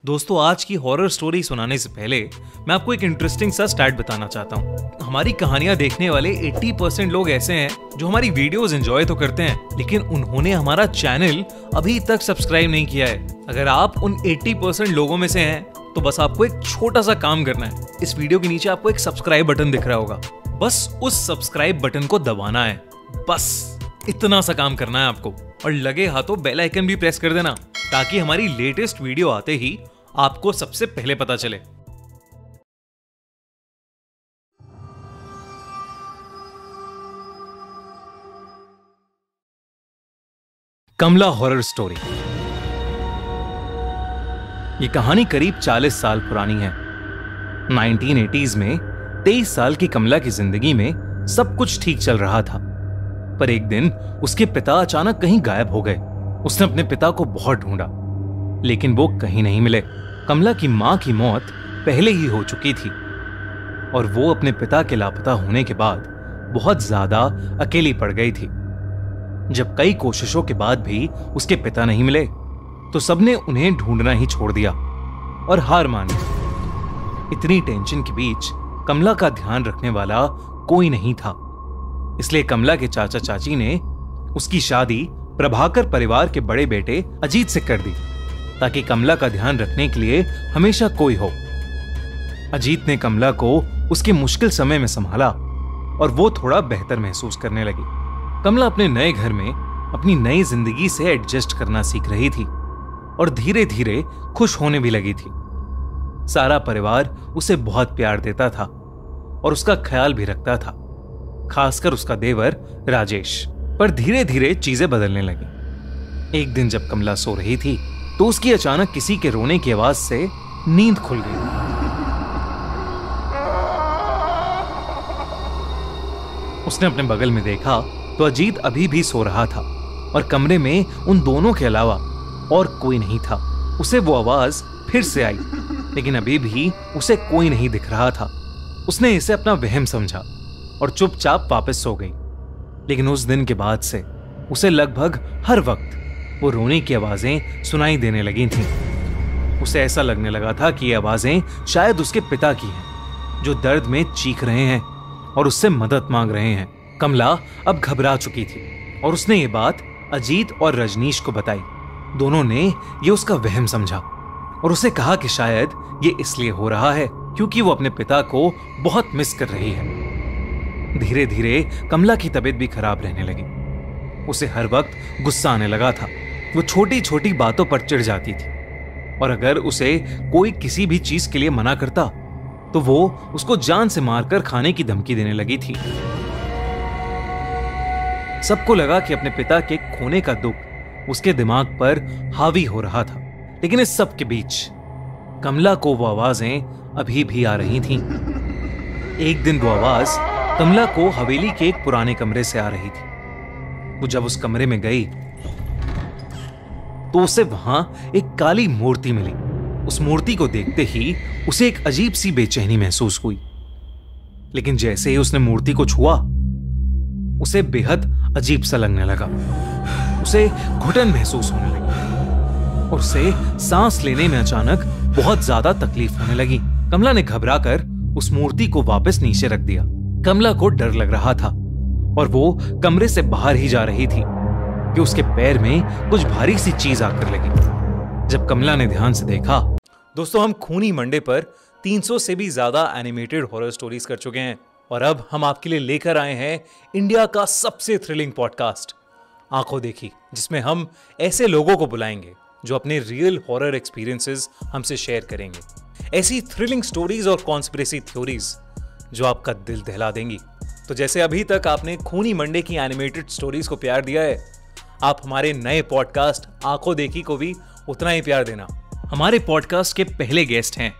दोस्तों, आज की हॉरर स्टोरी सुनाने से पहले मैं आपको एक इंटरेस्टिंग सा स्टैट बताना चाहता हूँ। हमारी कहानियां देखने वाले 80% लोग ऐसे हैं जो हमारी वीडियोस एंजॉय तो करते हैं, लेकिन उन्होंने हमारा चैनल अभी तक सब्सक्राइब नहीं किया है। अगर आप उन 80% लोगों में से हैं तो बस आपको एक छोटा सा काम करना है। इस वीडियो के नीचे आपको एक सब्सक्राइब बटन दिख रहा होगा, बस उस सब्सक्राइब बटन को दबाना है। बस इतना सा काम करना है आपको, और लगे हाथों बेल आइकन भी प्रेस कर देना ताकि हमारी लेटेस्ट वीडियो आते ही आपको सबसे पहले पता चले। कमला हॉरर स्टोरी। ये कहानी करीब 40 साल पुरानी है। 1980s में 23 साल की कमला की जिंदगी में सब कुछ ठीक चल रहा था, पर एक दिन उसके पिता अचानक कहीं गायब हो गए। उसने अपने पिता को बहुत ढूंढा, लेकिन वो कहीं नहीं मिले। कमला की मां की मौत पहले ही हो चुकी थी और वो अपने पिता के लापता होने के बाद बहुत ज्यादा अकेली पड़ गई थी। जब कई कोशिशों के बाद भी उसके पिता नहीं मिले तो सबने उन्हें ढूंढना ही छोड़ दिया और हार मान ली। इतनी टेंशन के बीच कमला का ध्यान रखने वाला कोई नहीं था, इसलिए कमला के चाचा चाची ने उसकी शादी प्रभाकर परिवार के बड़े बेटे अजीत से कर दी, ताकि कमला का ध्यान रखने के लिए हमेशा कोई हो। अजीत ने कमला को उसके मुश्किल समय में संभाला और वो थोड़ा बेहतर महसूस करने लगी। कमला अपने नए घर में अपनी नई जिंदगी से एडजस्ट करना सीख रही थी और धीरे धीरे खुश होने भी लगी थी। सारा परिवार उसे बहुत प्यार देता था और उसका ख्याल भी रखता था, खासकर उसका देवर राजेश। पर धीरे धीरे चीजें बदलने लगी। एक दिन जब कमला सो रही थी तो उसकी अचानक किसी के रोने की आवाज से नींद खुल गई। उसने अपने बगल में देखा तो अजीत अभी भी सो रहा था और कमरे में उन दोनों के अलावा और कोई नहीं था। उसे वो आवाज फिर से आई, लेकिन अभी भी उसे कोई नहीं दिख रहा था। उसने इसे अपना वहम समझा और चुपचाप वापस सो गई। लेकिन उस दिन के बाद से उसे लगभग हर वक्त वो रोने की आवाजें सुनाई देने लगी थीं। उसे ऐसा लगने लगा था कि ये आवाजें शायद उसके पिता की हैं, जो दर्द में चीख रहे हैं और उससे मदद मांग रहे हैं। कमला अब घबरा चुकी थी और उसने ये बात अजीत और रजनीश को बताई। दोनों ने ये उसका वहम समझा और उसे कहा कि शायद ये इसलिए हो रहा है क्योंकि वो अपने पिता को बहुत मिस कर रही है। धीरे धीरे कमला की तबीयत भी खराब रहने लगी। उसे हर वक्त गुस्सा आने लगा था। वो छोटी छोटी बातों पर चिढ़ जाती थी और अगर उसे कोई किसी भी चीज के लिए मना करता तो वो उसको जान से मारकर खाने की धमकी देने लगी थी। सबको लगा कि अपने पिता के खोने का दुख उसके दिमाग पर हावी हो रहा था, लेकिन इस सब के बीच कमला को वो आवाजें अभी भी आ रही थीं। एक दिन वो आवाज कमला को हवेली के एक पुराने कमरे से आ रही थी। वो जब उस कमरे में गई तो उसे वहां एक काली मूर्ति मिली। उस मूर्ति को देखते ही उसे एक अजीब सी बेचैनी महसूस हुई, लेकिन जैसे ही उसने मूर्ति को छुआ उसे बेहद अजीब सा लगने लगा। उसे घुटन महसूस होने लगी और उसे सांस लेने में अचानक बहुत ज्यादा तकलीफ होने लगी। कमला ने घबराकर उस मूर्ति को वापस नीचे रख दिया। कमला को डर लग रहा था और वो कमरे से बाहर ही जा रही थी कि उसके पैर में कुछ भारी सी चीज आकर लगी। जब कमला ने ध्यान से देखा, दोस्तों, हम खूनी मंडे पर 300 से भी ज्यादा एनिमेटेड हॉरर स्टोरीज कर चुके हैं और अब हम आपके लिए लेकर आए हैं इंडिया का सबसे थ्रिलिंग पॉडकास्ट आंखों देखी, जिसमें हम ऐसे लोगों को बुलाएंगे जो अपने रियल हॉरर एक्सपीरियंसेस हमसे शेयर करेंगे। ऐसी थ्रिलिंग स्टोरीज और कॉन्स्पिरेसी थ्योरीज जो आपका दिल दहला देंगी। तो जैसे अभी तक आपने खूनी मंडे की एनिमेटेड स्टोरीज को प्यार दिया है, आप हमारे नए पॉडकास्ट आंखों देखी को भी उतना ही प्यार देना। हमारे पॉडकास्ट के पहले गेस्ट हैं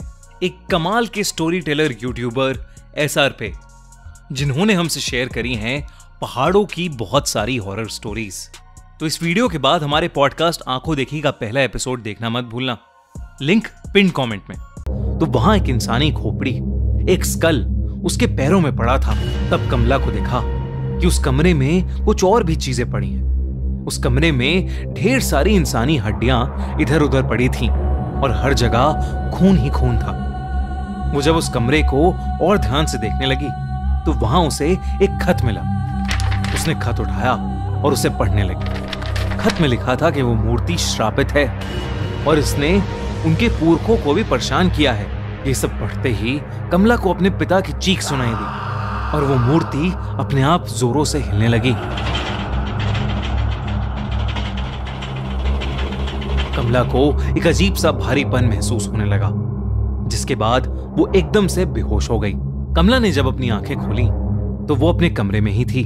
एक कमाल के स्टोरी टेलर यूट्यूबर SR पे, जिन्होंने हमसे शेयर करी हैं पहाड़ों की बहुत सारी हॉरर स्टोरीज। तो इस वीडियो के बाद हमारे पॉडकास्ट आंखों देखी का पहला एपिसोड देखना मत भूलना, लिंक पिन कमेंट में। तो वहां एक इंसानी खोपड़ी, एक स्कल उसके पैरों में पड़ा था। तब कमला को देखा कि उस कमरे में कुछ और भी चीजें पड़ी हैं। उस कमरे में ढेर सारी इंसानी हड्डियां इधर उधर पड़ी थीं और हर जगह खून ही खून था। वो जब उस कमरे को और ध्यान से देखने लगी तो वहां उसे एक खत मिला। उसने खत उठाया और उसे पढ़ने लगी। खत में लिखा था कि वो मूर्ति श्रापित है और इसने उनके पुरखों को भी परेशान किया है। ये सब पढ़ते ही कमला को अपने पिता की चीख सुनाई दी और वो मूर्ति अपने आप जोरों से हिलने लगी। कमला को एक अजीब सा भारीपन महसूस होने लगा, जिसके बाद वो एकदम से बेहोश हो गई। कमला ने जब अपनी आंखें खोली तो वो अपने कमरे में ही थी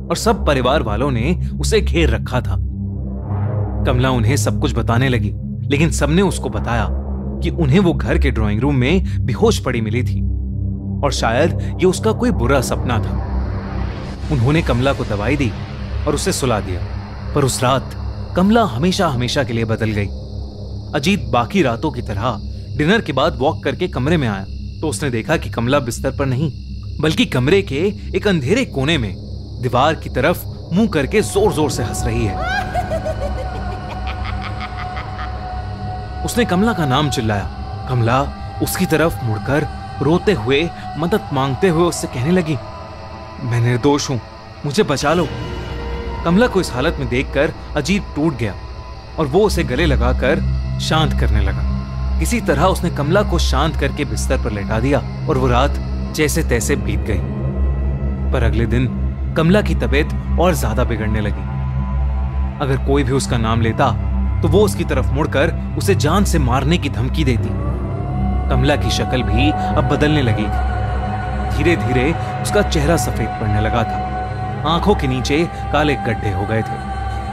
और सब परिवार वालों ने उसे घेर रखा था। कमला उन्हें सब कुछ बताने लगी, लेकिन सबने उसको बताया कि उन्हें वो घर के ड्राइंग रूम में बेहोश पड़ी मिली थी और शायद ये उसका कोई बुरा सपना था। उन्होंने कमला को दवाई दी और उसे सुला दिया, पर उस रात कमला हमेशा हमेशा के लिए बदल गई। अजीत बाकी रातों की तरह डिनर के बाद वॉक करके कमरे में आया तो उसने देखा कि कमला बिस्तर पर नहीं, बल्कि कमरे के एक अंधेरे कोने में दीवार की तरफ मुंह करके जोर जोर से हंस रही है। उसने कमला का नाम चिल्लाया। कमला उसकी तरफ मुड़कर रोते हुए, मदद मांगते हुए उससे कहने लगी, मैं निर्दोष हूं, मुझे बचा लो। कमला को इस हालत में देखकर अजीत टूट गया और वो उसे गले लगाकर शांत करने लगा। किसी तरह उसने कमला को शांत करके बिस्तर पर लेटा दिया और वो रात जैसे तैसे बीत गई। पर अगले दिन कमला की तबीयत और ज्यादा बिगड़ने लगी। अगर कोई भी उसका नाम लेता तो वो उसकी तरफ मुड़कर उसे जान से मारने की धमकी देती। कमला की शक्ल भी अब बदलने लगी थी। धीरे धीरे उसका चेहरा सफेद पड़ने लगा था, आंखों के नीचे काले गड्ढे हो गए थे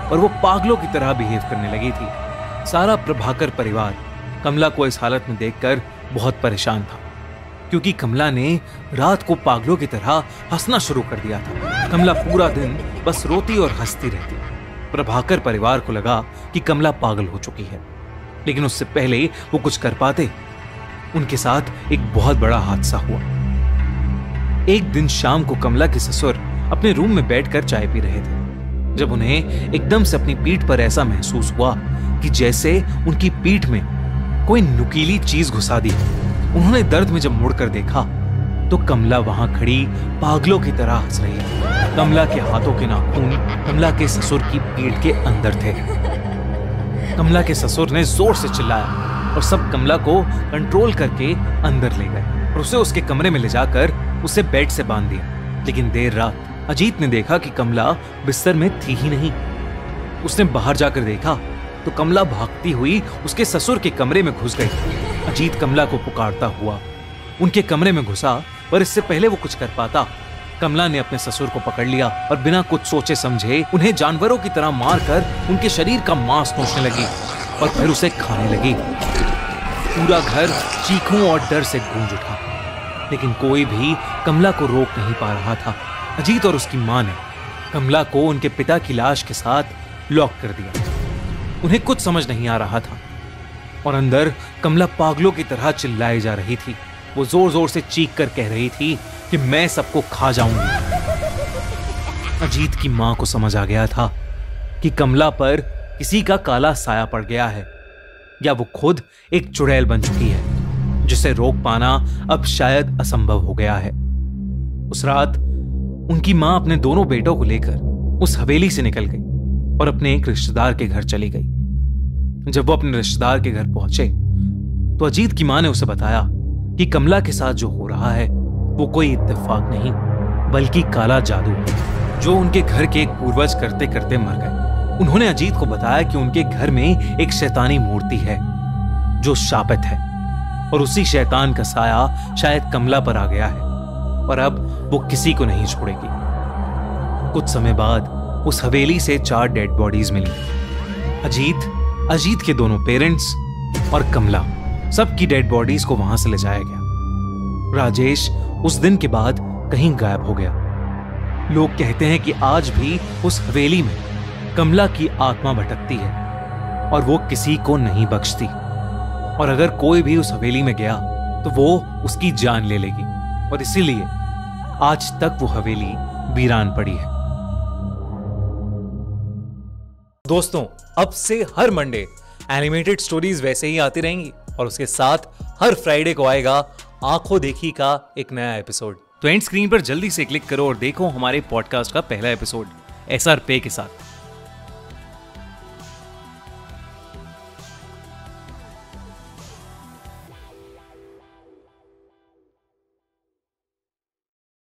और वो पागलों की तरह बिहेव करने लगी थी। सारा प्रभाकर परिवार कमला को इस हालत में देखकर बहुत परेशान था, क्योंकि कमला ने रात को पागलों की तरह हंसना शुरू कर दिया था। कमला पूरा दिन बस रोती और हंसती रहती। प्रभाकर परिवार को लगा कि कमला पागल हो चुकी है, लेकिन उससे पहले वो कुछ कर पाते, उनके साथ एक बहुत बड़ा हादसा हुआ। एक दिन शाम को कमला के ससुर अपने रूम में बैठकर चाय पी रहे थे, जब उन्हें एकदम से अपनी पीठ पर ऐसा महसूस हुआ कि जैसे उनकी पीठ में कोई नुकीली चीज घुसा दी। उन्होंने दर्द में जब मुड़कर देखा तो कमला वहां खड़ी पागलों की तरह हंस रही थी। कमला के हाथों के नाखून कमला के ससुर की पीठ के अंदर थे। कमला के ससुर ने जोर से चिल्लाया और सब कमला को कंट्रोल करके अंदर ले गए और उसे उसके कमरे में ले जाकर उसे बेड से बांध दिया। लेकिन देर रात अजीत ने देखा कि कमला बिस्तर में थी ही नहीं। उसने बाहर जाकर देखा तो कमला भागती हुई उसके ससुर के कमरे में घुस गई। अजीत कमला को पुकारता हुआ उनके कमरे में घुसा, पर इससे पहले वो कुछ कर पाता, कमला ने अपने ससुर को पकड़ लिया और बिना कुछ सोचे समझे उन्हें जानवरों की तरह मारकर उनके शरीर का मांस नोचने लगी और फिर उसे खाने लगी। पूरा घर चीखों और डर से गूंज उठा, लेकिन कोई भी कमला को रोक नहीं पा रहा था। अजीत और उसकी मां ने कमला को उनके पिता की लाश के साथ लॉक कर दिया। उन्हें कुछ समझ नहीं आ रहा था और अंदर कमला पागलों की तरह चिल्लाई जा रही थी। वो जोर जोर से चीख कर कह रही थी कि मैं सबको खा जाऊंगी। अजीत की मां को समझ आ गया था कि कमला पर किसी का काला साया पड़ गया है, या वो खुद एक चुड़ैल बन चुकी है, जिसे रोक पाना अब शायद असंभव हो गया है। उस रात उनकी मां अपने दोनों बेटों को लेकर उस हवेली से निकल गई और अपने एक रिश्तेदार के घर चली गई। जब वो अपने रिश्तेदार के घर पहुंचे तो अजीत की मां ने उसे बताया कि कमला के साथ जो हो रहा है वो कोई इत्तेफाक नहीं, बल्कि काला जादू है, जो उनके घर के एक पूर्वज करते करते मर गए। उन्होंने अजीत को बताया कि उनके घर में एक शैतानी मूर्ति है जो शापित है और उसी शैतान का साया शायद कमला पर आ गया है, पर अब वो किसी को नहीं छोड़ेगी। कुछ समय बाद उस हवेली से 4 डेड बॉडीज मिली। अजीत के दोनों पेरेंट्स और कमला, सबकी डेड बॉडीज को वहां से ले जाया गया। राजेश उस दिन के बाद कहीं गायब हो गया। लोग कहते हैं कि आज भी उस हवेली में कमला की आत्मा भटकती है और वो किसी को नहीं बख्शती, और अगर कोई भी उस हवेली में गया तो वो उसकी जान ले लेगी, और इसीलिए आज तक वो हवेली वीरान पड़ी है। दोस्तों, अब से हर मंडे एनिमेटेड स्टोरीज वैसे ही आती रहेंगी और उसके साथ हर फ्राइडे को आएगा आंखों देखी का एक नया एपिसोड। तो एंड स्क्रीन पर जल्दी से क्लिक करो और देखो हमारे पॉडकास्ट का पहला एपिसोड SR पे के साथ।